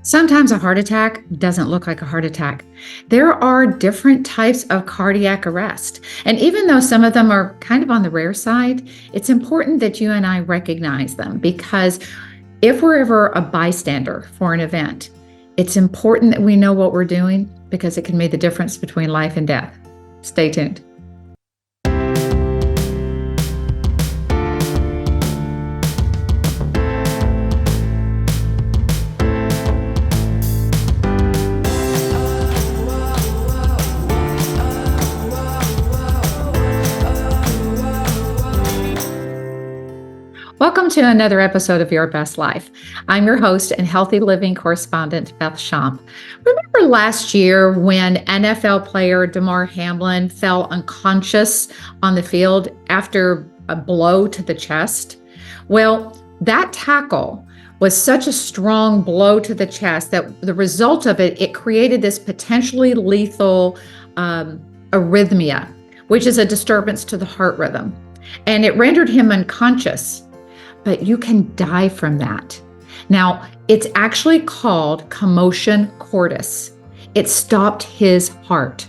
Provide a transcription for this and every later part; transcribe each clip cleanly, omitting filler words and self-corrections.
Sometimes a heart attack doesn't look like a heart attack. There are different types of cardiac arrest. And even though some of them are kind of on the rare side, it's important that you and I recognize them because if we're ever a bystander for an event, it's important that we know what we're doing because it can make the difference between life and death. Stay tuned. Welcome to another episode of Your Best Life. I'm your host and healthy living correspondent, Beth Schomp. Remember last year when NFL player Damar Hamlin fell unconscious on the field after a blow to the chest? Well, that tackle was such a strong blow to the chest that the result of it created this potentially lethal arrhythmia, which is a disturbance to the heart rhythm. And it rendered him unconscious. But you can die from that. Now, it's actually called commotion cordis. It stopped his heart.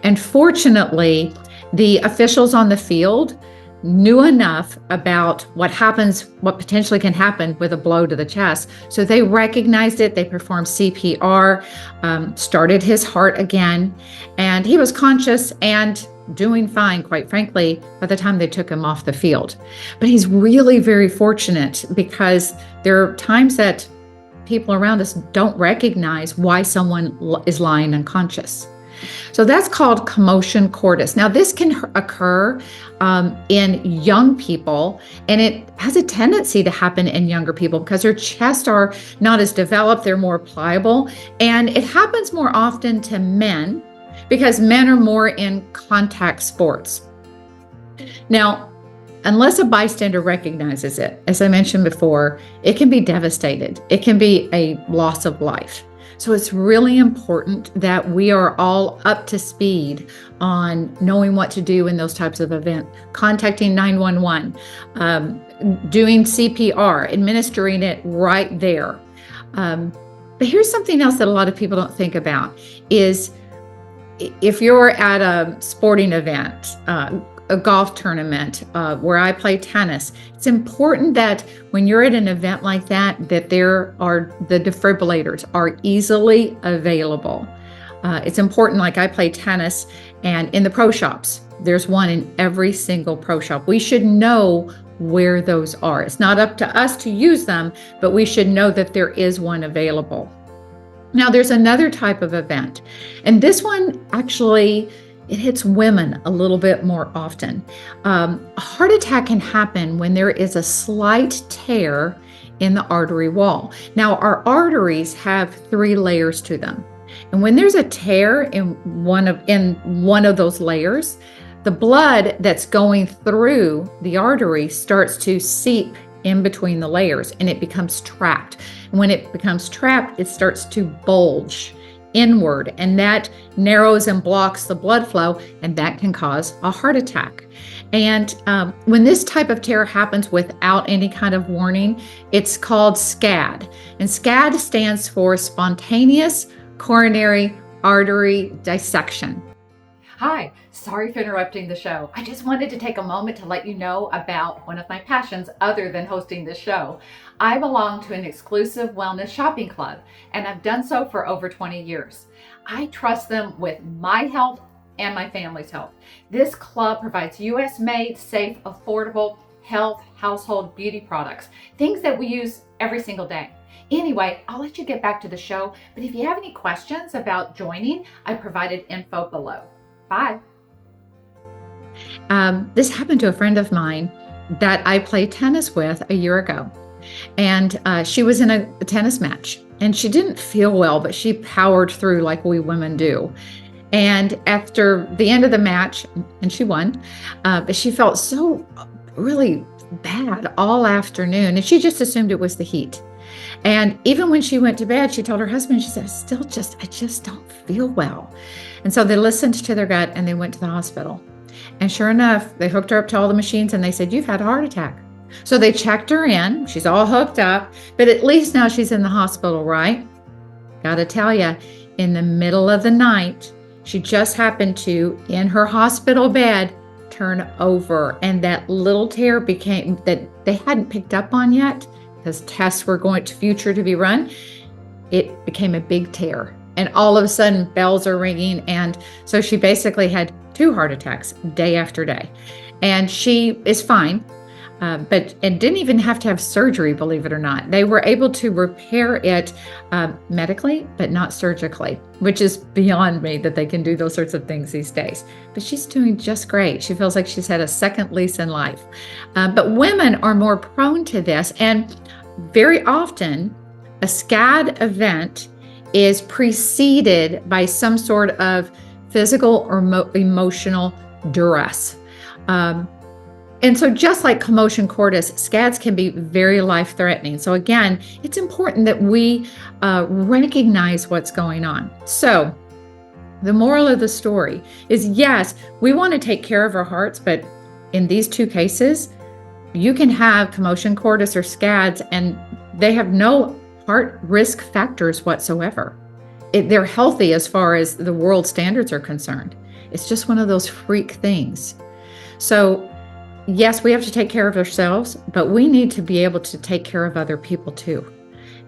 And fortunately, the officials on the field knew enough about what potentially can happen with a blow to the chest. So they recognized it, they performed CPR, started his heart again, and he was conscious and doing fine, quite frankly, by the time they took him off the field. But he's really very fortunate because there are times that people around us don't recognize why someone is lying unconscious. So that's called commotion cordis. Now, this can occur in young people, and it has a tendency to happen in younger people because their chests are not as developed, they're more pliable, and it happens more often to men because men are more in contact sports. Now, unless a bystander recognizes it, as I mentioned before, it can be devastated. It can be a loss of life. So it's really important that we are all up to speed on knowing what to do in those types of events, contacting 911, doing CPR, administering it right there. But here's something else that a lot of people don't think about is if you're at a sporting event, a golf tournament, where I play tennis, it's important that when you're at an event like that the defibrillators are easily available. It's important, like I play tennis, and in the pro shops, there's one in every single pro shop. We should know where those are. It's not up to us to use them, but we should know that there is one available. Now, there's another type of event, and this one actually, it hits women a little bit more often. A heart attack can happen when there is a slight tear in the artery wall. Now, our arteries have 3 layers to them, and when there's a tear in one of those layers, the blood that's going through the artery starts to seep in between the layers, and it becomes trapped. When it becomes trapped, it starts to bulge inward, and that narrows and blocks the blood flow, and that can cause a heart attack. And when this type of tear happens without any kind of warning, it's called SCAD. And SCAD stands for spontaneous coronary artery dissection. Hi, sorry for interrupting the show. I just wanted to take a moment to let you know about one of my passions other than hosting this show. I belong to an exclusive wellness shopping club, and I've done so for over 20 years. I trust them with my health and my family's health. This club provides US-made, safe, affordable health, household beauty products, things that we use every single day. Anyway, I'll let you get back to the show, but if you have any questions about joining, I provided info below. Bye. This happened to a friend of mine that I played tennis with a year ago. And she was in a tennis match and she didn't feel well, but she powered through like we women do. And after the end of the match, and she won, but she felt so really bad all afternoon. And she just assumed it was the heat. And even when she went to bed, she told her husband, she said, I just don't feel well. And so they listened to their gut and they went to the hospital. And sure enough, they hooked her up to all the machines and they said, you've had a heart attack. So they checked her in. She's all hooked up, but at least now she's in the hospital, right? Gotta tell you, in the middle of the night, she just happened to, in her hospital bed, turn over, and that little tear became, that they hadn't picked up on yet because tests were going to future to be run. It became a big tear, and all of a sudden bells are ringing. And so she basically had 2 heart attacks day after day, and she is fine. But didn't even have to have surgery, believe it or not. They were able to repair it medically, but not surgically, which is beyond me that they can do those sorts of things these days. But she's doing just great. She feels like she's had a second lease in life. But women are more prone to this. And very often, a SCAD event is preceded by some sort of physical or emotional duress. And so just like commotion cordis, SCADs can be very life-threatening. So again, it's important that we recognize what's going on. So the moral of the story is, yes, we want to take care of our hearts, but in these 2 cases, you can have commotion cordis or SCADs and they have no heart risk factors whatsoever. They're healthy as far as the world standards are concerned. It's just one of those freak things. So yes, we have to take care of ourselves, but we need to be able to take care of other people too.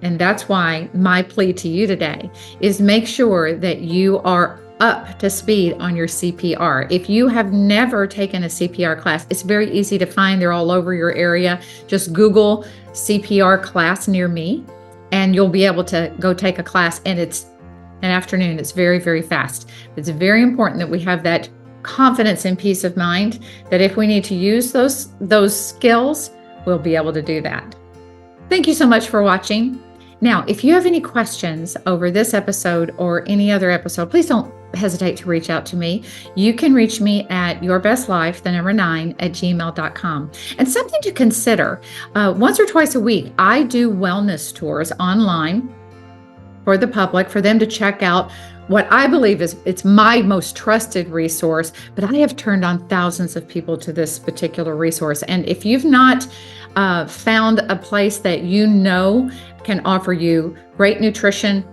And that's why my plea to you today is make sure that you are up to speed on your CPR. If you have never taken a CPR class, it's very easy to find. They're all over your area. Just Google CPR class near me, and you'll be able to go take a class. And it's an afternoon. It's very, very fast. It's very important that we have that confidence and peace of mind that if we need to use those skills, we'll be able to do that. Thank you so much for watching. Now, if you have any questions over this episode or any other episode, please don't hesitate to reach out to me. You can reach me at yourbestlife9@gmail.com. And something to consider, once or twice a week, I do wellness tours online for the public, for them to check out what I believe is it's my most trusted resource, but I have turned on thousands of people to this particular resource. And if you've not found a place that you know can offer you great nutrition,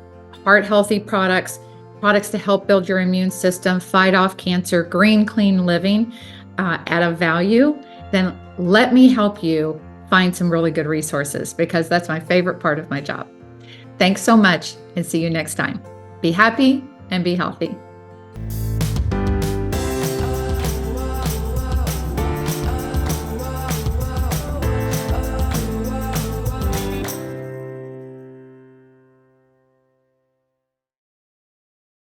heart healthy products to help build your immune system, fight off cancer, green, clean living at a value, then let me help you find some really good resources, because that's my favorite part of my job. Thanks so much, and see you next time. Be happy and be healthy.